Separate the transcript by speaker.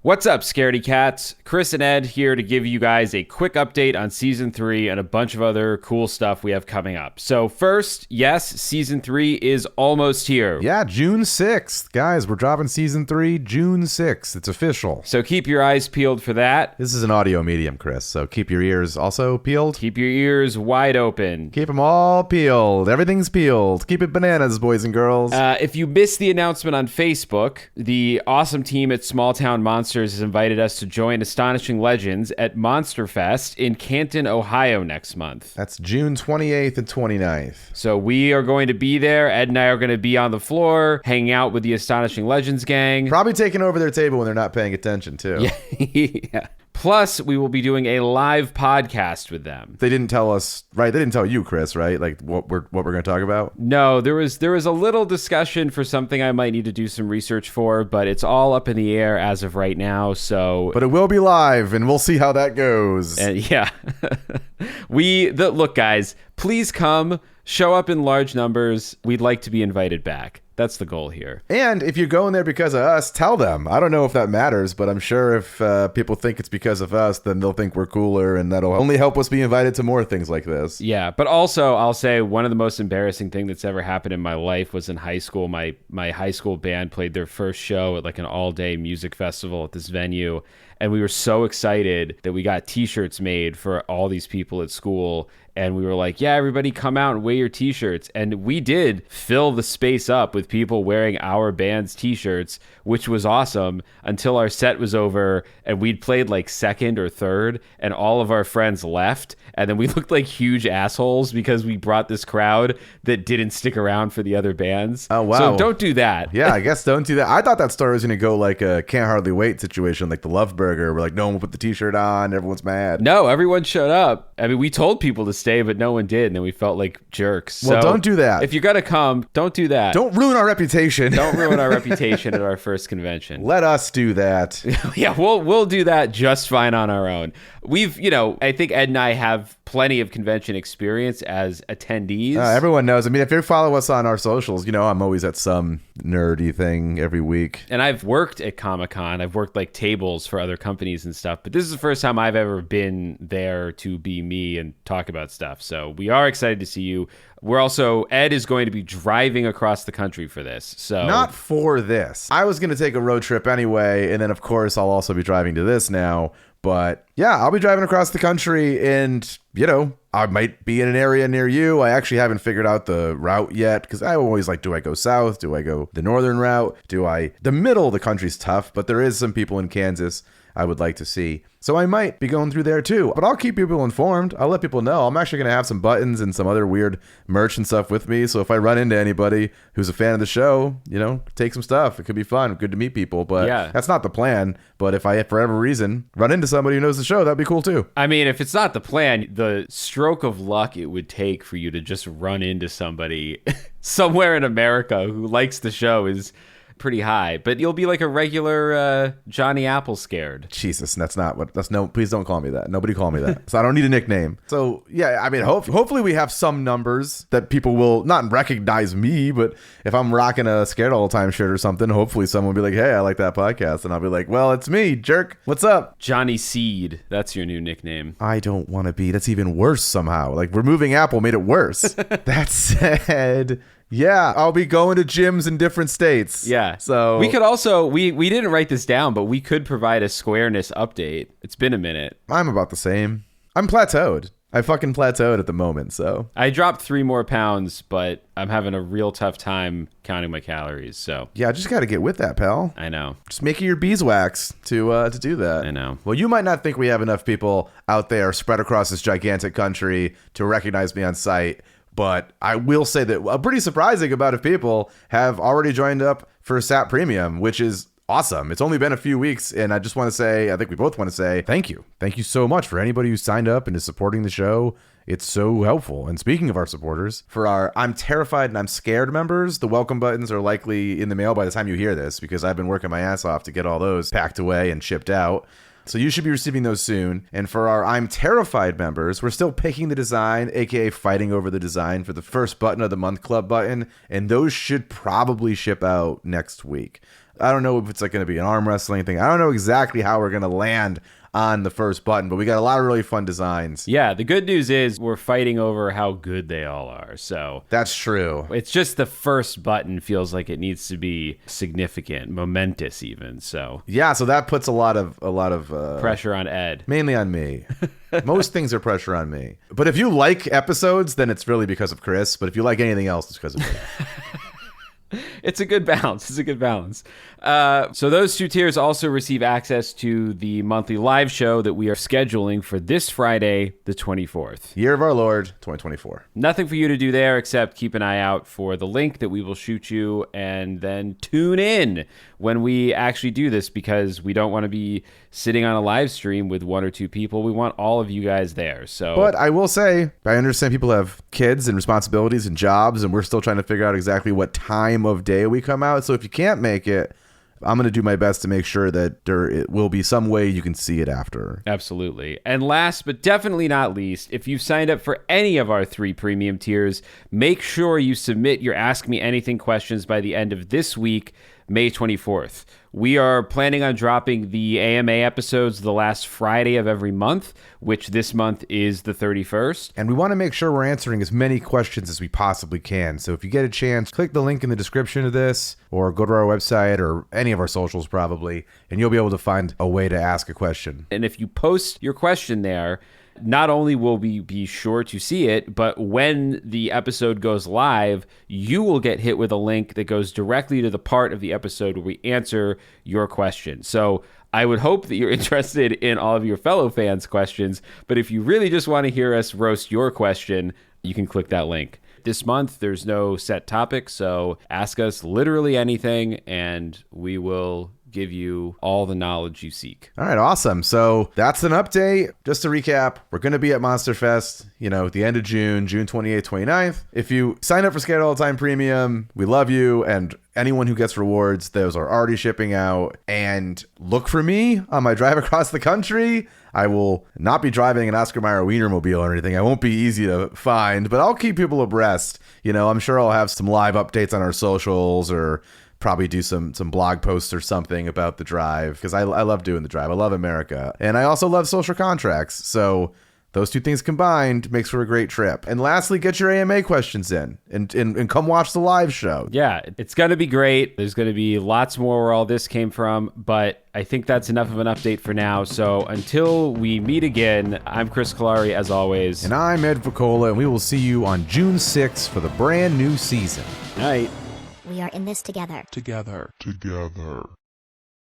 Speaker 1: What's up, Scaredy Cats? Chris and Ed here to give you guys a quick update on Season 3 and a bunch of other cool stuff we have coming up. So first, yes, Season 3 is almost here.
Speaker 2: Yeah, June 6th. Guys, we're dropping Season 3 June 6th. It's official.
Speaker 1: So keep your eyes peeled for that.
Speaker 2: This is an audio medium, Chris, so keep your ears also peeled.
Speaker 1: Keep your ears wide open.
Speaker 2: Keep them all peeled. Everything's peeled. Keep it bananas, boys and girls.
Speaker 1: If you missed the announcement on Facebook, the awesome team at Small Town Monsters has invited us to join Astonishing Legends at Monster Fest in Canton, Ohio next month.
Speaker 2: That's June 28th and 29th.
Speaker 1: So we are going to be there. Ed and I are going to be on the floor, hanging out with the Astonishing Legends gang.
Speaker 2: Probably taking over their table when they're not paying attention, too.
Speaker 1: Yeah. Plus, we will be doing a live podcast with them.
Speaker 2: They didn't tell us, right? They didn't tell you, Chris, right? Like what we're going to talk about?
Speaker 1: No, there was a little discussion for something I might need to do some research for, but it's all up in the air as of right now. So,
Speaker 2: but it will be live, and we'll see how that goes.
Speaker 1: Yeah, look, guys, please come, show up in large numbers. We'd like to be invited back. That's the goal here.
Speaker 2: And if you're going there because of us, tell them. I don't know if that matters, but I'm sure if people think it's because of us, then they'll think we're cooler, and that'll only help us be invited to more things like this.
Speaker 1: Yeah, but also I'll say one of the most embarrassing thing that's ever happened in my life was in high school. My high school band played their first show at like an all-day music festival at this venue, and we were so excited that we got T-shirts made for all these people at school. And we were like, yeah, everybody come out and wear your T-shirts. And we did fill the space up with people wearing our band's T-shirts, which was awesome until our set was over and we'd played like second or third and all of our friends left. And then we looked like huge assholes because we brought this crowd that didn't stick around for the other bands.
Speaker 2: Oh, wow.
Speaker 1: So don't do that.
Speaker 2: Yeah, I guess don't do that. I thought that story was going to go like a Can't Hardly Wait situation, like the Love Burger, where like no one will put the T-shirt on, everyone's mad.
Speaker 1: No, everyone showed up. I mean, we told people to stay, but no one did, and then we felt like jerks.
Speaker 2: Well,
Speaker 1: so
Speaker 2: don't do that.
Speaker 1: If you're gonna come, don't do that.
Speaker 2: Don't ruin our reputation.
Speaker 1: Don't ruin our reputation at our first convention.
Speaker 2: Let us do that.
Speaker 1: Yeah, we'll do that just fine on our own. I think Ed and I have plenty of convention experience as attendees.
Speaker 2: Everyone knows. I mean, if you follow us on our socials, I'm always at some nerdy thing every week.
Speaker 1: And I've worked at Comic-Con. I've worked like tables for other companies and stuff. But this is the first time I've ever been there to be me and talk about stuff. So we are excited to see you. Ed is going to be driving across the country for this. So
Speaker 2: not for this. I was going to take a road trip anyway. And then, of course, I'll also be driving to this now. But yeah, I'll be driving across the country and, I might be in an area near you. I actually haven't figured out the route yet because I always do I go south? Do I go the northern route? The middle of the country's tough, but there is some people in Kansas I would like to see. So I might be going through there too, but I'll keep people informed. I'll let people know. I'm actually going to have some buttons and some other weird merch and stuff with me. So if I run into anybody who's a fan of the show, take some stuff. It could be fun. Good to meet people, but yeah, that's not the plan. But if I, for whatever reason, run into somebody who knows the show, that'd be cool too.
Speaker 1: I mean, if it's not the plan, the stroke of luck it would take for you to just run into somebody somewhere in America who likes the show is pretty high, but you'll be like a regular Johnny Apple scared.
Speaker 2: Jesus, please don't call me that. Nobody call me that. So I don't need a nickname. So yeah, I mean, hopefully we have some numbers that people will not recognize me, but if I'm rocking a Scared All the Time shirt or something, hopefully someone will be like, hey, I like that podcast. And I'll be like, well, it's me, jerk. What's up?
Speaker 1: Johnny Seed. That's your new nickname.
Speaker 2: I don't want to be. That's even worse somehow. Like removing Apple made it worse. That said, yeah, I'll be going to gyms in different states.
Speaker 1: Yeah.
Speaker 2: So
Speaker 1: we could also, we didn't write this down, but we could provide a squareness update. It's been a minute.
Speaker 2: I'm about the same. I'm plateaued. I fucking plateaued at the moment, so.
Speaker 1: I dropped 3 more pounds, but I'm having a real tough time counting my calories, so.
Speaker 2: Yeah, I just got to get with that, pal.
Speaker 1: I know.
Speaker 2: Just making your beeswax to do that.
Speaker 1: I know.
Speaker 2: Well, you might not think we have enough people out there spread across this gigantic country to recognize me on sight, but I will say that a pretty surprising amount of people have already joined up for SATT Premium, which is awesome. It's only been a few weeks, and I just want to say, I think we both want to say thank you. Thank you so much for anybody who signed up and is supporting the show. It's so helpful. And speaking of our supporters, for our I'm Terrified and I'm Scared members, the welcome buttons are likely in the mail by the time you hear this, because I've been working my ass off to get all those packed away and shipped out. So you should be receiving those soon. And for our I'm Terrified members, we're still picking the design, aka fighting over the design for the first button of the month club button. And those should probably ship out next week. I don't know if it's like going to be an arm wrestling thing. I don't know exactly how we're going to land on the first button, but we got a lot of really fun designs.
Speaker 1: Yeah, the good news is we're fighting over how good they all are. So
Speaker 2: that's true.
Speaker 1: It's just the first button feels like it needs to be significant, momentous even. So
Speaker 2: yeah, so that puts a lot of
Speaker 1: pressure on Ed.
Speaker 2: Mainly on me. Most things are pressure on me. But if you like episodes, then it's really because of Chris. But if you like anything else, it's because of me.
Speaker 1: It's a good balance. It's a good balance. So those two tiers also receive access to the monthly live show that we are scheduling for this Friday, the 24th.
Speaker 2: Year of our Lord, 2024.
Speaker 1: Nothing for you to do there except keep an eye out for the link that we will shoot you and then tune in when we actually do this, because we don't want to be sitting on a live stream with one or two people. We want all of you guys there. So,
Speaker 2: but I will say, I understand people have kids and responsibilities and jobs, and we're still trying to figure out exactly what time of day we come out. So if you can't make it, I'm going to do my best to make sure that it will be some way you can see it after.
Speaker 1: Absolutely. And last but definitely not least, if you've signed up for any of our 3 premium tiers, make sure you submit your Ask Me Anything questions by the end of this week, May 24th. We are planning on dropping the AMA episodes the last Friday of every month, which this month is the 31st.
Speaker 2: And we want to make sure we're answering as many questions as we possibly can. So if you get a chance, click the link in the description of this, or go to our website or any of our socials probably, and you'll be able to find a way to ask a question.
Speaker 1: And if you post your question there, not only will we be sure to see it, but when the episode goes live, you will get hit with a link that goes directly to the part of the episode where we answer your question. So I would hope that you're interested in all of your fellow fans' questions, but if you really just want to hear us roast your question, you can click that link. This month, there's no set topic, so ask us literally anything, and we will give you all the knowledge you seek.
Speaker 2: All right, awesome. So that's an update. Just to recap, we're going to be at Monster Fest, at the end of June 28th, 29th. If you sign up for Scared All the Time Premium, we love you. And anyone who gets rewards, those are already shipping out. And look for me on my drive across the country. I will not be driving an Oscar Mayer Wienermobile or anything. I won't be easy to find, but I'll keep people abreast. I'm sure I'll have some live updates on our socials, or probably do some blog posts or something about the drive, because I love doing the drive. I love America. And I also love social contracts. So those two things combined makes for a great trip. And lastly, get your AMA questions in and come watch the live show.
Speaker 1: Yeah, it's going to be great. There's going to be lots more where all this came from, but I think that's enough of an update for now. So until we meet again, I'm Chris Kalari, as always.
Speaker 2: And I'm Ed Vicola, and we will see you on June 6th for the brand new season.
Speaker 1: Night.
Speaker 3: We are in this together.
Speaker 4: Together.